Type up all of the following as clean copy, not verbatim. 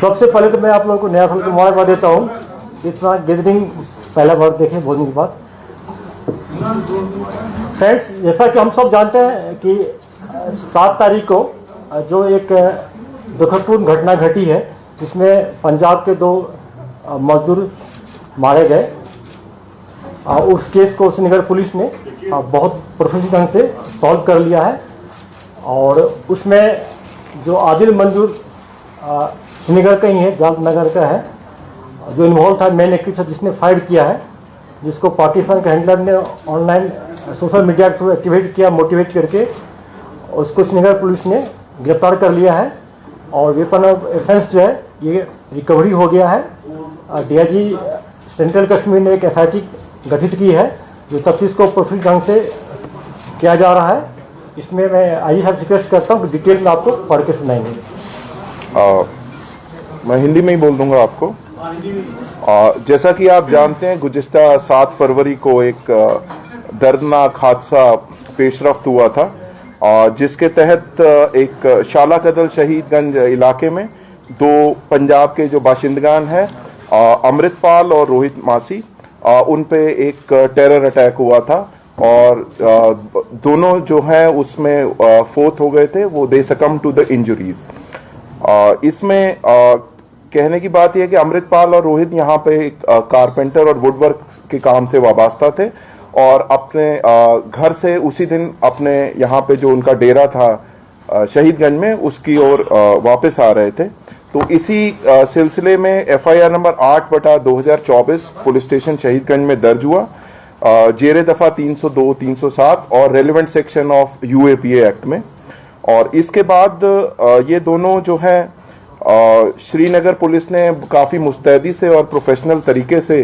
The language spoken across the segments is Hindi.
सबसे पहले तो मैं आप लोगों को नया साल की मुबारकबाद देता हूँ। इतना गैदरिंग पहला बार देखे बहुत दिन के बाद। फ्रेंड्स, जैसा कि हम सब जानते हैं कि 7 तारीख को जो एक दुखदपूर्ण घटना घटी है, जिसमें पंजाब के 2 मजदूर मारे गए। उस केस को श्रीनगर पुलिस ने बहुत प्रोफेशनल ढंग से सॉल्व कर लिया है। और उसमें जो आदिल मंजूर श्रीनगर का ही है, जाल नगर का है, जो इन्वॉल्व था, मेन एक्टिव जिसने फायर किया है, जिसको पाकिस्तान के हैंडलर ने ऑनलाइन सोशल मीडिया के थ्रू एक्टिवेट किया, मोटिवेट करके उसको श्रीनगर पुलिस ने गिरफ्तार कर लिया है। और वेपन ऑफ ऑफेंस जो है ये रिकवरी हो गया है। डीआईजी सेंट्रल कश्मीर ने एक एसआईटी गठित की है जो तफ्तीश को प्रोफिट ढंग से किया जा रहा है। इसमें मैं आईजी साहब से रिक्वेस्ट करता हूँ कि डिटेल में आपको पढ़ के सुनाएंगे। मैं हिंदी में ही बोल दूंगा आपको। जैसा कि आप जानते हैं, गुज़िश्ता 7 फरवरी को एक दर्दनाक हादसा पेशरफ्त हुआ था, जिसके तहत एक शाला कदल शहीदगंज इलाके में 2 पंजाब के जो बाशिंदगान हैं, अमृतपाल और रोहित मासी, उन पे एक टेरर अटैक हुआ था। और दोनों जो हैं उसमें फोत हो गए थे, वो दे सकम टू द इंजरीज। इसमें कहने की बात यह है कि अमृतपाल और रोहित यहाँ पे एक कारपेंटर और वुडवर्क के काम से वाबस्ता थे और अपने घर से उसी दिन अपने यहाँ पे जो उनका डेरा था शहीदगंज में, उसकी ओर वापस आ रहे थे। तो इसी सिलसिले में FIR number 8/2024 police station Shaheedgunj में दर्ज हुआ, जेरे दफा 302, 307 और relevant section of UAPA act में। और इसके बाद ये दोनों जो हैं, श्रीनगर पुलिस ने काफ़ी मुस्तैदी से और प्रोफेशनल तरीके से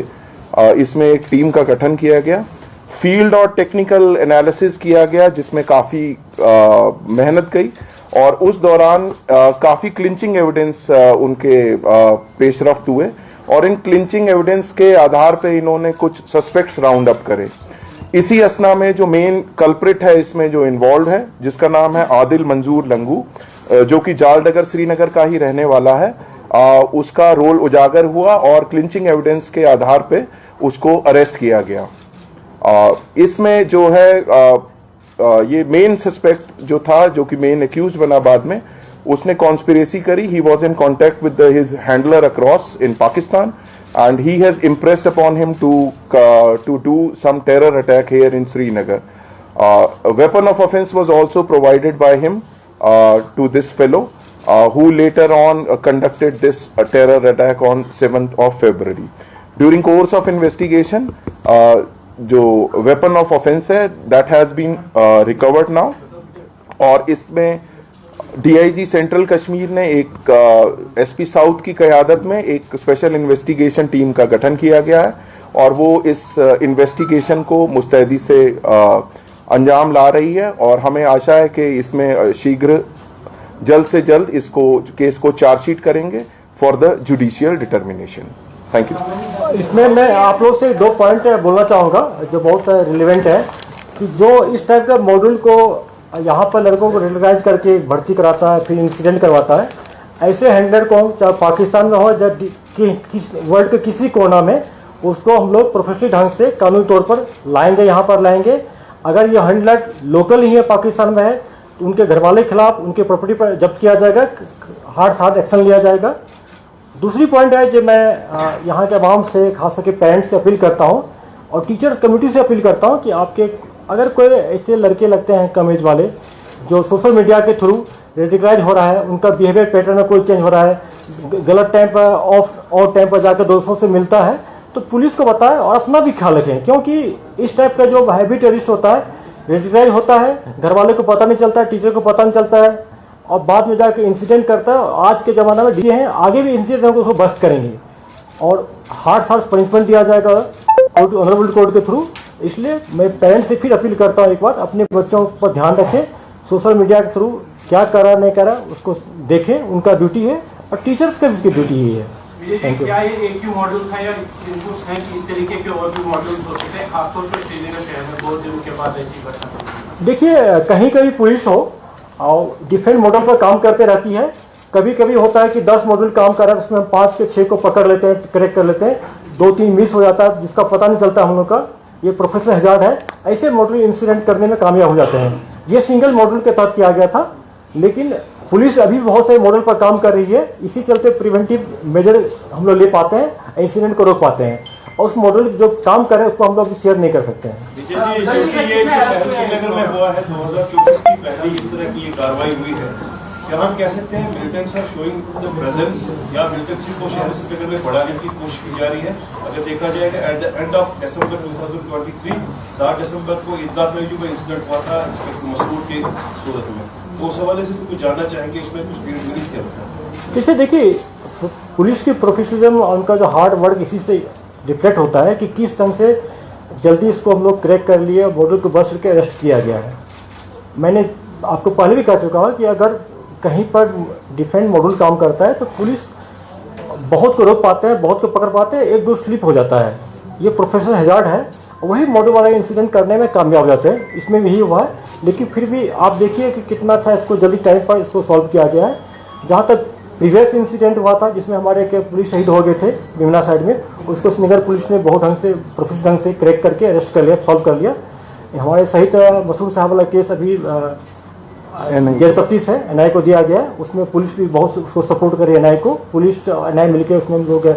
इसमें एक टीम का गठन किया गया। फील्ड और टेक्निकल एनालिसिस किया गया, जिसमें काफ़ी मेहनत गई और उस दौरान काफ़ी क्लिंचिंग एविडेंस उनके पेशरफ्त हुए। और इन क्लिंचिंग एविडेंस के आधार पे इन्होंने कुछ सस्पेक्ट्स राउंड अप करे। इसी असना में जो मेन कल्प्रिट है इसमें जो इन्वॉल्व है, जिसका नाम है आदिल मंजूर लंगू, जो कि जालडगर श्रीनगर का ही रहने वाला है, उसका रोल उजागर हुआ और क्लिंचिंग एविडेंस के आधार पे उसको अरेस्ट किया गया। इसमें जो है ये मेन सस्पेक्ट जो था, जो कि मेन एक्यूज बना बाद में, उसने कॉन्स्पिरेसी करी। He was in contact with his handler across in Pakistan and he has impressed upon him to do some terror attack here in Srinagar. A weapon of offense was also provided by him to this fellow, who later on conducted this terror attack on 7th of February. During course of investigation, जो weapon of offense है, that has been recovered now. और इसमें डीआईजी सेंट्रल कश्मीर ने एक एसपी साउथ की क़यादत में एक स्पेशल इन्वेस्टिगेशन टीम का गठन किया गया है और वो इस इन्वेस्टिगेशन को मुस्तैदी से अंजाम ला रही है। और हमें आशा है कि इसमें शीघ्र जल्द से जल्द इसको केस को चार्जशीट करेंगे for the judicial determination. Thank you. इसमें मैं आप लोग से 2 पॉइंट बोलना चाहूँगा जो बहुत रिलेवेंट है, कि जो इस टाइप का मॉड्यूल को यहाँ पर लड़कों को रेगुलराइज करके भर्ती कराता है, फिर इंसिडेंट करवाता है, ऐसे हैंडलर को चाहे पाकिस्तान में हो या वर्ल्ड के किसी कोना में, उसको हम लोग प्रोफेशनल ढंग से कानूनी तौर पर लाएंगे, यहाँ पर लाएंगे। अगर ये हैंडलर लोकल ही है, पाकिस्तान में है, तो उनके घर वाले के खिलाफ उनके प्रॉपर्टी पर जब्त किया जाएगा, हार्ड एक्शन लिया जाएगा। दूसरी पॉइंट है जो मैं यहाँ के आवाम से, खास करके पेरेंट्स से अपील करता हूँ और टीचर कम्युनिटी से अपील करता हूँ कि आपके अगर कोई ऐसे लड़के लगते हैं कम एज वाले जो सोशल मीडिया के थ्रू रेडिकलाइज हो रहा है, उनका बिहेवियर पैटर्न में कोई चेंज हो रहा है, गलत टाइम पर ऑफ टाइम पर जाकर दोस्तों से मिलता है, तो पुलिस को बताएं और अपना भी ख्याल रखें। क्योंकि इस टाइप का जो हैवी टेररिस्ट होता है, रेडिकलाइज होता है, घर वाले को पता नहीं चलता है, टीचर को पता नहीं चलता है और बाद में जाकर इंसिडेंट करता है। आज के ज़माना में डीए हैं, आगे भी इंसिडेंट को बस्ट करेंगे और हार्ड पनिशमेंट दिया जाएगा ऑनरेबल कोर्ट के थ्रू। इसलिए मैं पेरेंट्स से फिर अपील करता हूँ, एक बार अपने बच्चों पर ध्यान रखें, सोशल मीडिया के थ्रू क्या कर रहा नहीं कर रहा उसको देखें, उनका ड्यूटी है और टीचर्स का भी ड्यूटी ही है। Thank you. क्या ये एक ही मॉडल था या कुछ है कि इस तरीके के और भी मॉडल्स हो सकते हैं, खासतौर पर श्रीनगर शहर में बहुत दिनों के बाद ऐसी घटना? देखिए, कहीं कहीं पुलिस हो और डिफरेंट मॉडल पर काम करते रहती है, कभी कभी होता है कि 10 मॉड्यूल काम कर रहा है, उसमें हम 5 के 6 को पकड़ लेते हैं, करेक्ट कर लेते हैं, 2-3 मिस हो जाता है जिसका पता नहीं चलता हम लोग का। ये प्रोफेसर हजार्ड है, ऐसे मॉड्यूल इंसिडेंट करने में कामयाब हो जाते हैं। ये सिंगल मॉड्यूल के तहत किया गया था, लेकिन पुलिस अभी बहुत सारे मॉडल पर काम कर रही है। इसी चलते प्रिवेंटिव मेजर हम लोग ले पाते हैं, इंसिडेंट को रोक पाते हैं, और उस मॉडल जो काम कर रहे हैं उसको हम लोग शेयर नहीं कर सकते हैं। श्रीनगर में हुआ है 2024 की पहली इस तरह की ये कार्रवाई हुई है, क्या हम कह सकते हैं militants are showing the presence या मिलिटेंसी को शहर श्रीनगर में बढ़ाने की कोशिश की जा रही है? अगर देखा जाएगा at the end of December 2023 7 दिसंबर को ईदगाह में जो इंसिडेंट हुआ था मसूद के सूरत में, तो उस हवाले से तो कुछ जानना चाहेंगे इसमें कुछ भीड़ मिली क्या होता है? जैसे देखिए, पुलिस की प्रोफेशनलिज्म, उनका जो हार्ड वर्क इसी से रिफ्लेक्ट होता है कि किस ढंग से जल्दी इसको हम लोग क्रैक कर लिए, मॉडल को बस करके अरेस्ट किया गया है। मैंने आपको पहले भी कह चुका हूँ कि अगर कहीं पर डिफरेंट मॉडल काम करता है तो पुलिस बहुत को रोक पाते हैं, बहुत को पकड़ पाते हैं, एक दो स्लिप हो जाता है। ये प्रोफेसर हजार्ड है, वही मॉडल वाला इंसिडेंट करने में कामयाब हो जाते हैं, इसमें भी यही हुआ है। लेकिन फिर भी आप देखिए कि कितना अच्छा इसको जल्दी टाइम पर इसको सॉल्व किया गया है। जहाँ तक प्रीवियस इंसिडेंट हुआ था जिसमें हमारे के पुलिस शहीद हो गए थे बिमना साइड में, उसको श्रीनगर पुलिस ने बहुत ढंग से प्रोफेशनल ढंग से क्रैक करके अरेस्ट कर लिया, सॉल्व कर लिया। हमारे शहीद मसूद साहब वाला केस अभी जेल 35 है, एनआई को दिया गया है। उसमें पुलिस भी बहुत उसको सपोर्ट करी, एनआई को, पुलिस एनआई मिलकर उसमें हम लोग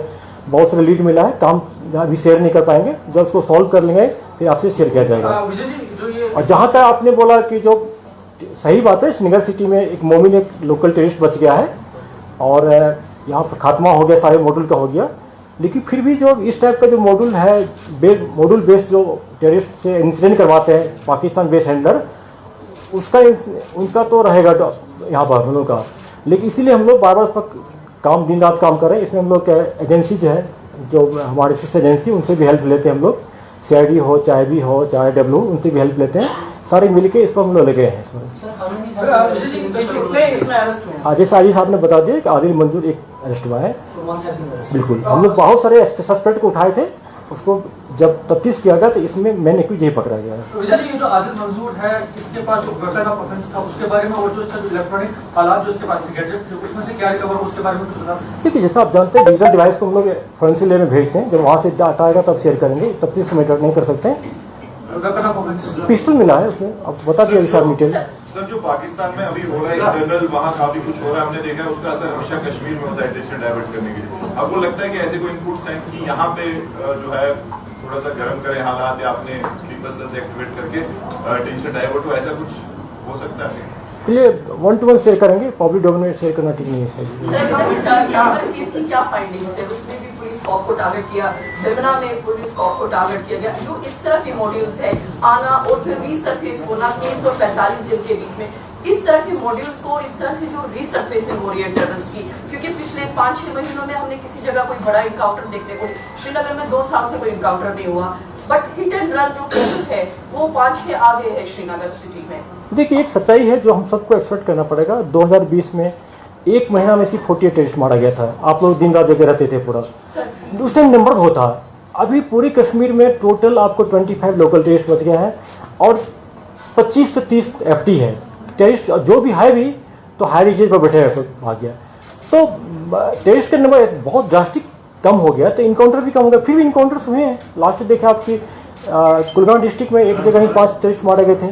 बहुत सारे लीड मिला है। काम अभी शेयर नहीं कर पाएंगे, जब उसको सॉल्व कर लेंगे फिर आपसे शेयर किया जाएगा। और जहाँ तक आपने बोला कि जो सही बात है, श्रीनगर सिटी में एक मोमिन एक लोकल टेररिस्ट बच गया है और यहाँ पर खात्मा हो गया, सारे मॉड्यूल का हो गया। लेकिन फिर भी जो इस टाइप का जो मॉड्यूल है, मॉड्यूल बेस्ड जो टेररिस्ट से इंसिडेंट करवाते हैं पाकिस्तान बेस्ड हैंडलर, उसका उनका तो रहेगा यहाँ पर हम लोग का। लेकिन इसीलिए हम लोग बार बार इस पर काम दिन रात काम कर रहे हैं। इसमें हम लोग एजेंसी जो है, जो हमारे सिस्टर एजेंसी, उनसे भी हेल्प लेते हैं हम लोग, CID हो, चाहे भी हो, चाहे W, उनसे भी हेल्प लेते हैं। सारे मिलके इस पर हम लोग लगे हैं। इसमें जैसे आदिल साहब ने बता दिया कि आदिल मंजूर एक अरेस्ट हुआ है। बिल्कुल, हम लोग बहुत सारे सस्पेक्ट को उठाए थे, उसको जब तफ्तीश किया गया तो इसमें मैन एक्यूज यही पकड़ा गया है। ये जो आदिल मंजूर है, इसके पास जो वेपन ऑफ ऑफेंस था उसके बारे में, और जो इसका इलेक्ट्रॉनिक आलात जो उसके पास गैजेट्स थे, उसमें से क्या रिकवर, उसके बारे में कुछ बता सकते हैं? देखिए, जैसा आप जानते हैं डिजिटल डिवाइस को हम लोग फोरेंसिक लैब में भेजते हैं, जब वहाँ से डाटा आएगा तब शेयर करेंगे, तफ्तीश को मैटर नहीं कर सकते हैं। वेपन ऑफ ऑफेंस पिस्टल मिला है उसमें, अब बता दिया विशाल डिटेल। सर, जो पाकिस्तान में अभी हो रहा है इंटरनल, वहाँ काफी कुछ हो रहा है, हमने देखा है उसका असर हमेशा कश्मीर में होता है अटेंशन डाइवर्ट करने के लिए। आपको लगता है कि ऐसे कोई इनपुट्स हैं कि यहाँ पे जो है थोड़ा सा गर्म करें हालात, या आपने स्लीपर सेल्स एक्टिवेट करके अटेंशन डाइवर्ट हो, ऐसा कुछ हो सकता है? ये 1-to-1 शेयर करेंगे, पब्लिक डोमेन में शेयर करना ठीक नहीं है। इसकी क्या फाइंडिंग्स है? उसमें भी पुलिस कॉप को टारगेट किया, बिमना में पुलिस कॉप को टारगेट किया गया। जो इस तरह के मॉड्यूल्स है, आना और फिर रीसरफेस होना 30 और 45 दिन के बीच में, इस तरह के मॉड्यूल्स को, इस तरह से जो रीसरफेसिंग हो रही है टेररिस्ट की, क्योंकि पिछले 5-6 महीनों में हमने किसी जगह कोई बड़ा इनकाउंटर देखने को, श्रीनगर में 2 साल से कोई इनकाउंटर नहीं हुआ, बट हिट एंड रन जो केसेस है वो 5-6 आगे है श्रीनगर सिटी में। देखिए, एक सच्चाई है जो हम सबको एक्सपेक्ट करना पड़ेगा। 2020 में 1 महीना में सिर्फ 48 टेररिस्ट मारा गया था। आप लोग दिन रात जगह रहते थे पूरा, उस टाइम नंबर बहुत था। अभी पूरी कश्मीर में टोटल आपको 25 लोकल टेररिस्ट बच गए हैं और 25 से 30 FT है टेररिस्ट। जो भी है भी तो हाई रिजेज पर बैठे हुए भाग गया, तो टेररिस्ट का नंबर बहुत ड्रास्टिक कम हो गया, तो इनकाउंटर भी कम हो गया। फिर भी इनकाउंटर्स हुए हैं। लास्ट देखे आपकी कुलगाम डिस्ट्रिक्ट में एक जगह ही 5 टेररिस्ट मारे गए थे।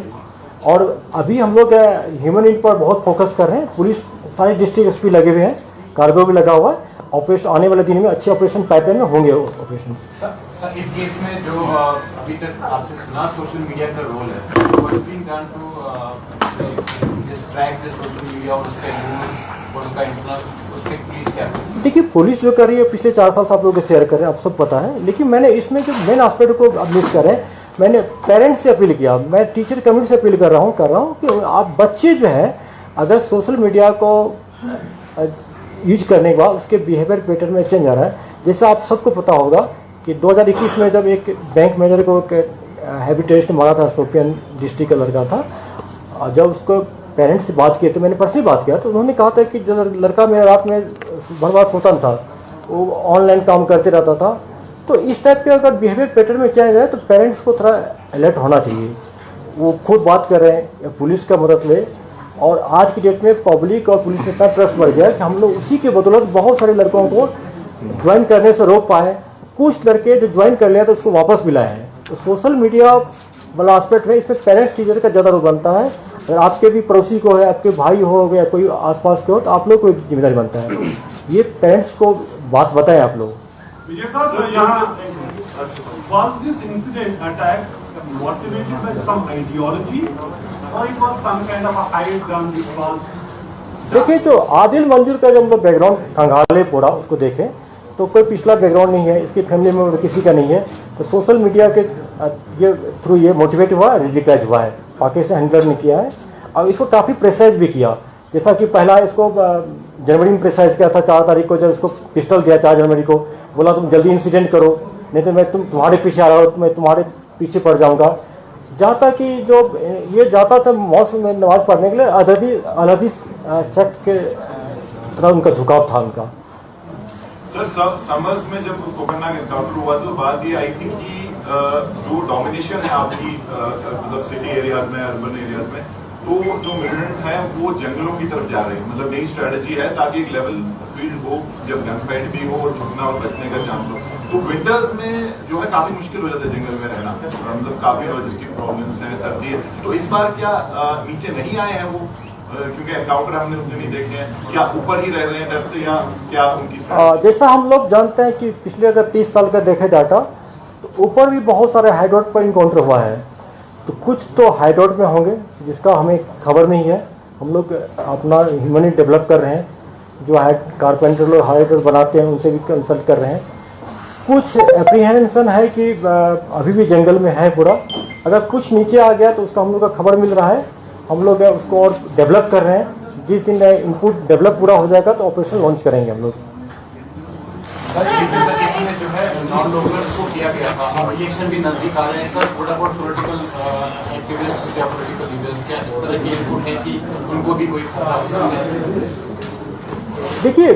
और अभी हम लोग ह्यूमन इन पर बहुत फोकस कर रहे हैं। पुलिस सारे डिस्ट्रिक्ट SP लगे हुए हैं, कार्गो भी लगा हुआ है। ऑपरेशन आने वाले दिन में अच्छे ऑपरेशन पाइपलाइन में होंगे। ऑपरेशन सर, इस केस में जो अभी तक आपसे सुना सोशल मीडिया का रोल है, what's being done to distract the social media और उसका यूज और उसका इन्फ्लुएंस, उस पर प्लीज क्या? देखिए, पुलिस जो कर रही है पिछले 4 साल से आप लोगों को शेयर कर रहे हैं, आप सब पता है। लेकिन मैंने इसमें जो मेन एस्पेक्ट को अब मिस कर रहे हैं, मैंने पेरेंट्स से अपील किया, मैं टीचर कम्युनिटी से अपील कर रहा हूँ कि आप बच्चे जो हैं अगर सोशल मीडिया को यूज करने के बाद उसके बिहेवियर पैटर्न में चेंज आ रहा है। जैसे आप सबको पता होगा कि 2021 में जब एक बैंक मैनेजर को हैवी टेररिस्ट मारा था, शोपियान डिस्ट्रिक्ट का लड़का था, जब उसको पेरेंट्स से बात किए तो मैंने पर्सनली बात किया, तो उन्होंने कहा था कि जब लड़का मेरा रात में भर बार सोता था, वो ऑनलाइन काम करते रहता था। तो इस टाइप के अगर बिहेवियर पैटर्न में चेंज आए तो पेरेंट्स को थोड़ा अलर्ट होना चाहिए। वो खुद बात कर रहे हैं या पुलिस का मदद ले, और आज की डेट में पब्लिक और पुलिस में इतना ट्रस्ट बढ़ गया कि हम लोग उसी के बदौलत बहुत सारे लड़कों को ज्वाइन करने से रोक पाए। कुछ लड़के जो ज्वाइन कर लिया तो उसको वापस भी लाए हैं। तो सोशल मीडिया वाला एस्पेक्ट में इसमें पेरेंट्स टीचर का ज़्यादा रोल बनता है। अगर आपके भी पड़ोसी को है, आपके भाई हो या कोई आसपास के हो, तो आप लोग को जिम्मेदारी बनता है। ये पेरेंट्स को बात बताएं आप लोग। विजय साहब, यहाँ was this incident attack motivated by some ideology or it was some kind of a hide done because? देखिए, जो आदिल मंजूर का जब हम लोग बैकग्राउंड खंगाले पूरा उसको देखें तो कोई पिछला बैकग्राउंड नहीं है, इसकी फैमिली में किसी का नहीं है। तो सोशल मीडिया के ये थ्रू ये मोटिवेट हुआ, रिलीज हुआ है, बाकी से हैंडल नहीं किया है। और इसको काफ़ी प्रेशराइज भी किया, जैसा कि पहला इसको जनवरी में प्रेशराइज किया था। 4 तारीख को जब इसको पिस्टल दिया, 4 जनवरी को बोला तुम जल्दी इंसिडेंट करो, नहीं तो मैं तुम्हारे पीछे आ रहा हूँ, मैं तुम्हारे पीछे पड़ जाऊँगा। जहाँ तक कि जो ये जाता था मौसम में नमाज पढ़ने के लिए, अलहदी सेक्ट के तरह उनका झुकाव था उनका। सर, समर्स में जब कोकरनाग एनकाउंटर हुआ तो बात ये आई थी कि जो डोमिनेशन है आपकी मतलब सिटी एरियाज में, अर्बन एरियाज में, तो जो मिलिटेंट है वो जंगलों की तरफ जा रहे हैं। मतलब नई स्ट्रेटजी है ताकि एक लेवल फील्ड हो जब गन फाइट भी हो और झुकना और बचने का चांस हो। तो विंटर्स में जो है काफी मुश्किल हो जाता है जंगल में रहना, मतलब काफी लॉजिस्टिक प्रॉब्लम्स हैं, सर्दी है। तो इस बार क्या नीचे नहीं आए हैं वो, क्योंकि एनकाउंटर हमने उतने नहीं देखे हैं, क्या ऊपर ही रह रहे हैं डर से, या क्या उनकी जैसा हम लोग जानते हैं कि पिछले अगर 30 साल का देखे डाटा तो ऊपर भी बहुत सारे हाइड्रोट पर इनकाउंटर हुआ है। तो कुछ तो हाइड्रोट में होंगे जिसका हमें खबर नहीं है। हम लोग अपना ह्यूमनिटी डेवलप कर रहे हैं, जो कारपेंटर लोग हाइड्रोट बनाते हैं उनसे भी कंसल्ट कर रहे हैं। कुछ एप्रीहेंशन है कि अभी भी जंगल में है पूरा। अगर कुछ नीचे आ गया तो उसका हम लोग का खबर मिल रहा है, हम लोग उसको और डेवलप कर रहे हैं। जिस दिन इनपुट डेवलप पूरा हो जाएगा तो ऑपरेशन लॉन्च करेंगे हम लोग। सर, में जो है नॉन लोकल्स को किया गया था, अब इलेक्शन भी नजदीक आ रहे हैं sir, what about political activists या पॉलिटिकल लीडर्स, क्या इस तरह के इनपुट है कि उनको भी कोई देखिए,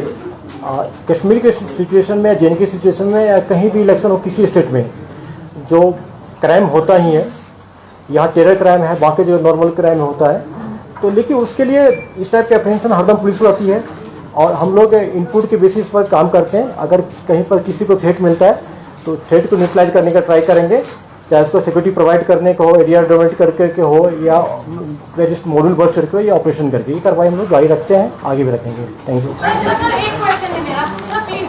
कश्मीर के सिचुएशन में, जे के सिचुएशन में, या कहीं भी इलेक्शन हो किसी स्टेट में, जो क्राइम होता ही है, यहाँ टेरर क्राइम है, बाकी जो नॉर्मल क्राइम होता है। तो लेकिन उसके लिए इस टाइप के अप्रीहेंशन हरदम पुलिस को आती है और हम लोग इनपुट के बेसिस पर काम करते हैं। अगर कहीं पर किसी को थ्रेट मिलता है तो थ्रेट को न्यूट्रलाइज करने का ट्राई करेंगे, चाहे उसको सिक्योरिटी प्रोवाइड करने का हो, एरिया डोमिनेट करके के हो, या रजिस्ट मॉड्यूल बस्ट करके हो, या ऑपरेशन करके। ये कार्रवाई हम लोग जारी रखते हैं, आगे भी रखेंगे। Thank you. सर, एक क्वेश्चन है मेरा, सर प्लीज।